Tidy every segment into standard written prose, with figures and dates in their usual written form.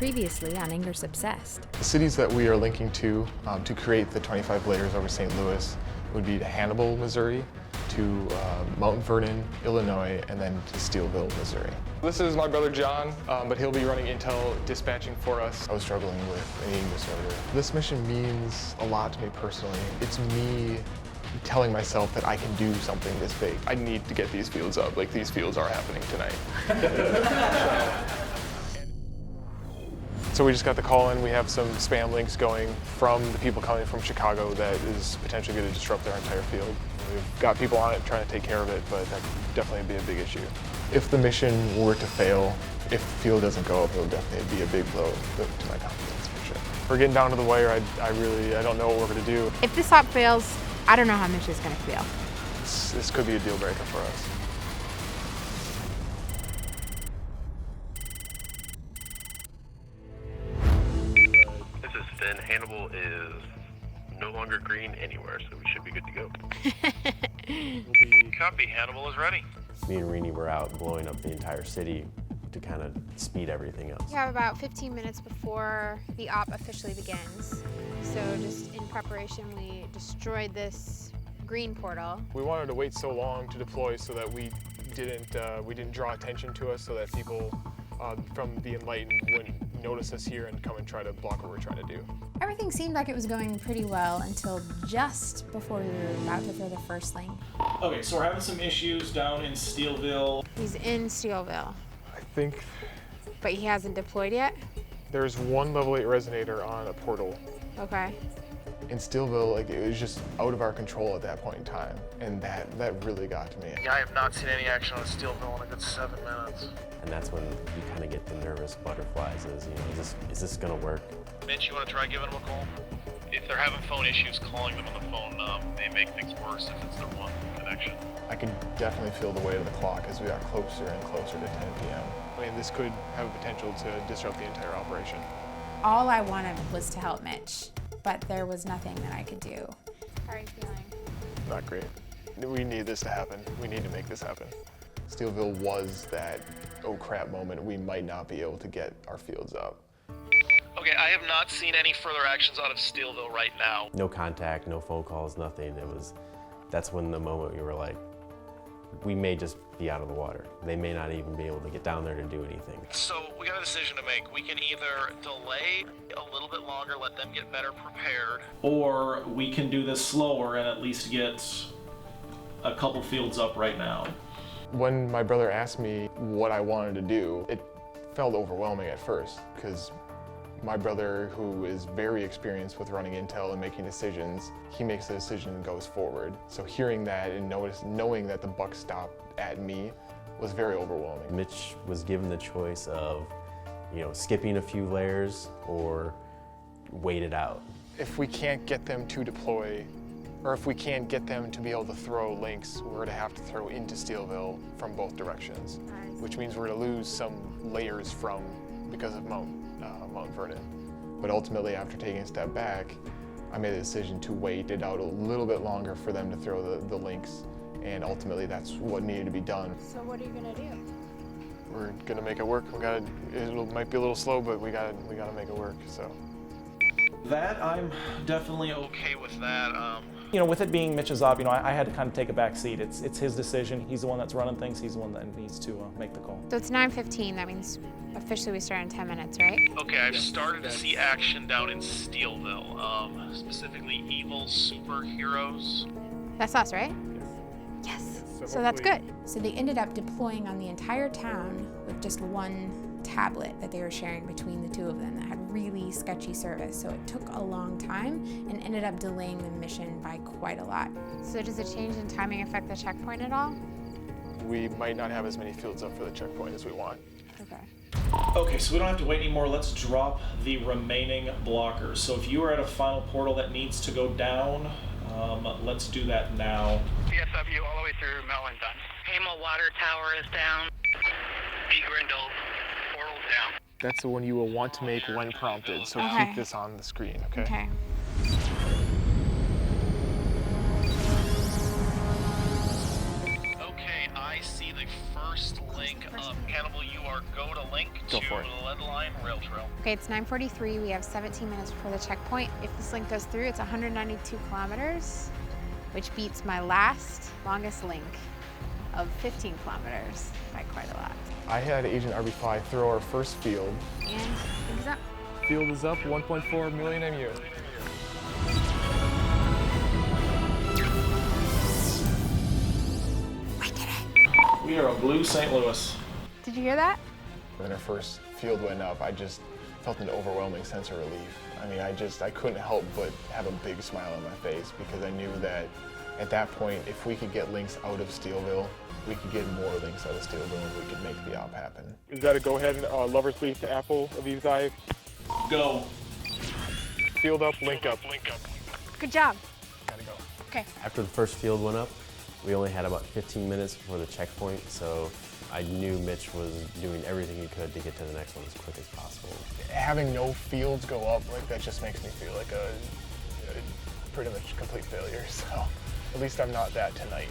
Previously on Ingress Obsessed. The cities that we are linking to create the 25 layers over St. Louis would be to Hannibal, Missouri, to Mount Vernon, Illinois, and then to Steelville, Missouri. This is my brother John, but he'll be running intel dispatching for us. I was struggling with an eating disorder. This mission means a lot to me personally. It's me telling myself that I can do something this big. I need to get these fields up, like these fields are happening tonight. So we just got the call in. We have some spam links going from the people coming from Chicago that is potentially going to disrupt their entire field. We've got people on it trying to take care of it, but that could definitely be a big issue. If the mission were to fail, if the field doesn't go up, it'll definitely be a big blow to my confidence for sure. We're getting down to the wire. I don't know what we're going to do. If this op fails, I don't know how Mitch is going to feel. This could be a deal breaker for us. Hannibal is no longer green anywhere, so we should be good to go. Copy, Hannibal is ready. Me and Rini were out blowing up the entire city to kind of speed everything else. We have about 15 minutes before the op officially begins. So just in preparation, we destroyed this green portal. We wanted to wait so long to deploy so that we didn't draw attention to us, so that people from the Enlightened wouldn't notice us here and come and try to block what we're trying to do. Everything seemed like it was going pretty well until just before we were about to throw the first link. Okay, so we're having some issues down in Steelville. He's in Steelville. I think But he hasn't deployed yet? there's one level 8 resonator on a portal. Okay. In Steelville, it was just out of our control at that point in time, and that really got to me. Yeah, I have not seen any action on Steelville in a good 7 minutes. And that's when you kind of get the nervous butterflies is this gonna work? Mitch, you want to try giving them a call? If they're having phone issues, calling them on the phone may make things worse if it's their one connection. I can definitely feel the weight of the clock as we got closer and closer to 10 p.m. I mean, this could have a potential to disrupt the entire operation. All I wanted was to help Mitch, but there was nothing that I could do. How are you feeling? Not great. We need this to happen. We need to make this happen. Steelville was that oh crap moment. We might not be able to get our fields up. Okay, I have not seen any further actions out of Steelville right now. No contact, no phone calls, nothing. That's when the moment we were like, we may just be out of the water. They may not even be able to get down there to do anything. So we got a decision to make. We can either delay a little bit longer, let them get better prepared. Or we can do this slower and at least get a couple fields up right now. When my brother asked me what I wanted to do, it felt overwhelming at first, because my brother, who is very experienced with running intel and making decisions, he makes the decision and goes forward. So hearing that and knowing that the buck stopped at me was very overwhelming. Mitch was given the choice of, skipping a few layers or wait it out. If we can't get them to deploy, or if we can't get them to be able to throw links, we're gonna have to throw into Steelville from both directions, which means we're gonna lose some layers because of Mount Vernon. But ultimately, after taking a step back, I made the decision to wait it out a little bit longer for them to throw the links, and ultimately that's what needed to be done. So what are you gonna do? We're gonna make it work. It might be a little slow, but we gotta make it work. So. That I'm definitely Okay with that. With it being Mitch's op, I had to kind of take a back seat. It's his decision. He's the one that's running things. He's the one that needs to make the call. So it's 9:15. That means officially we start in 10 minutes, right? Okay, I've started to see action down in Steelville, specifically evil superheroes. That's us, right? Yes. So that's good. So they ended up deploying on the entire town with just one tablet that they were sharing between the two of them that had really sketchy service. So it took a long time and ended up delaying the mission by quite a lot. So does a change in timing affect the checkpoint at all? We might not have as many fields up for the checkpoint as we want. Okay. Okay, so we don't have to wait anymore. Let's drop the remaining blockers. So if you are at a final portal that needs to go down, let's do that now. PSW all the way through Melon done. Hamo water tower is down. B Grindle portal's down. That's the one you will want to make when prompted, so Okay. keep this on the screen, okay? Okay. Okay, I see the first link up. Hannibal, you are or go to link Go to for it. lead line rail trail. Okay, it's 9:43. We have 17 minutes before the checkpoint. If this link goes through, it's 192 kilometers, which beats my last longest link of 15 kilometers by quite a lot. I had Agent RB5 throw our first field. And things up. Field is up 1.4 million MU. We are a blue St. Louis. Did you hear that? When our first field went up, I just felt an overwhelming sense of relief. I mean, I couldn't help but have a big smile on my face because I knew that at that point, if we could get links out of Steelville, we could get more links out of Steelville and we could make the op happen. Is that a go-ahead lover's leaf to Apple of these guys? Go. Field up, link up. Good job. Gotta go. Okay. After the first field went up, we only had about 15 minutes before the checkpoint, so I knew Mitch was doing everything he could to get to the next one as quick as possible. Having no fields go up like that just makes me feel like a pretty much complete failure, so at least I'm not that tonight.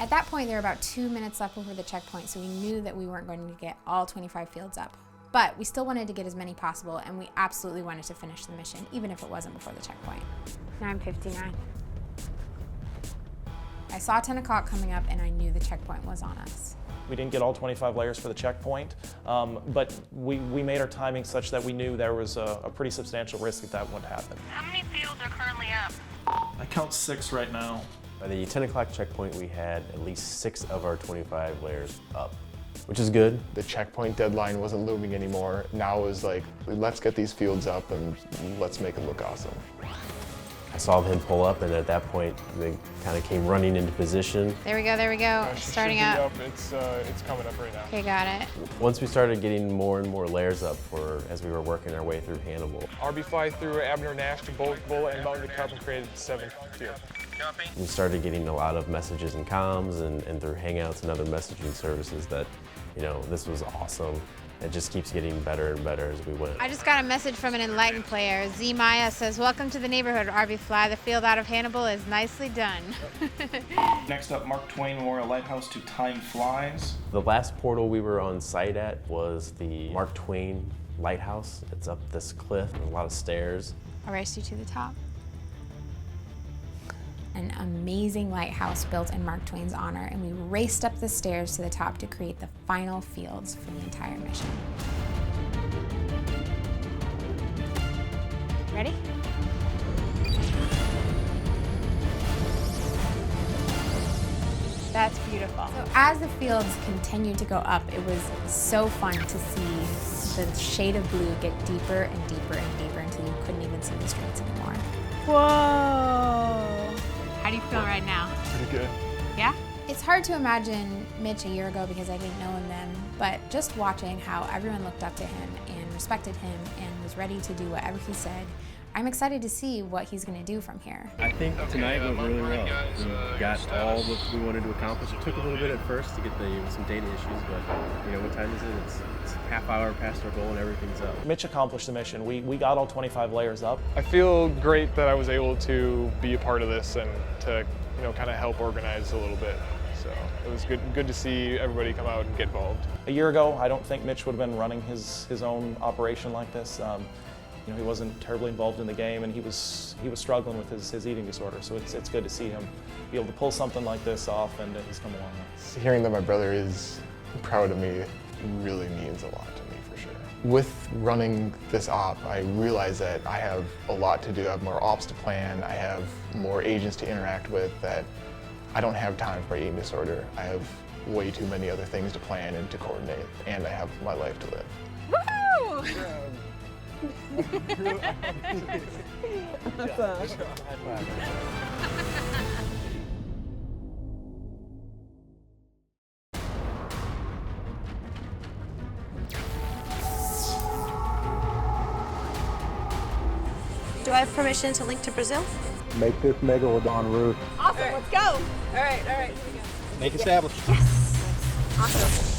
At that point, there were about 2 minutes left before the checkpoint, so we knew that we weren't going to get all 25 fields up. But we still wanted to get as many possible, and we absolutely wanted to finish the mission, even if it wasn't before the checkpoint. 9:59. I saw 10 o'clock coming up, and I knew the checkpoint was on us. We didn't get all 25 layers for the checkpoint, but we made our timing such that we knew there was a pretty substantial risk that would happen. How many fields are currently up? I count 6 right now. By the 10 o'clock checkpoint, we had at least 6 of our 25 layers up, which is good. The checkpoint deadline wasn't looming anymore. Now it was like, let's get these fields up and let's make it look awesome. I saw him pull up, and at that point, they kind of came running into position. There we go, there we go. It should Starting be up. It's coming up right now. Okay, got it. Once we started getting more and more layers up as we were working our way through Hannibal, RB5 through Abner Nash to Bullet and Mountain to Cup and created 7th field. Copy. we started getting a lot of messages and comms and through Hangouts and other messaging services that, this was awesome. It just keeps getting better and better as we went. I just got a message from an Enlightened player. Z Maya says, "Welcome to the neighborhood, RB Fly. The field out of Hannibal is nicely done." Next up, Mark Twain Memorial Lighthouse to Time Flies. The last portal we were on site at was the Mark Twain Lighthouse. It's up this cliff, there's a lot of stairs. I'll race you to the top. An amazing lighthouse built in Mark Twain's honor, and we raced up the stairs to the top to create the final fields for the entire mission. Ready? That's beautiful. So as the fields continued to go up, it was so fun to see the shade of blue get deeper and deeper and deeper until you couldn't even see the streets anymore. Whoa! How do you feel right now? Pretty good. Yeah? It's hard to imagine Mitch a year ago because I didn't know him then, but just watching how everyone looked up to him and respected him and was ready to do whatever he said, I'm excited to see what he's going to do from here. I think tonight went really well. We got all that we wanted to accomplish. It took a little bit at first to get some data issues, but what time is it? It's half hour past our goal and everything's up. Mitch accomplished the mission. We got all 25 layers up. I feel great that I was able to be a part of this and to kind of help organize a little bit. So it was good to see everybody come out and get involved. A year ago, I don't think Mitch would have been running his own operation like this. He wasn't terribly involved in the game, and he was struggling with his eating disorder. So it's good to see him be able to pull something like this off, and he's come along. Hearing that my brother is proud of me really means a lot to me for sure. With running this op, I realize that I have a lot to do. I have more ops to plan. I have more agents to interact with. That I don't have time for my eating disorder. I have way too many other things to plan and to coordinate, and I have my life to live. Woohoo! Do I have permission to link to Brazil? Make this megalodon roof. Awesome, let's go. All right, here we go. Make established. Yes. Awesome.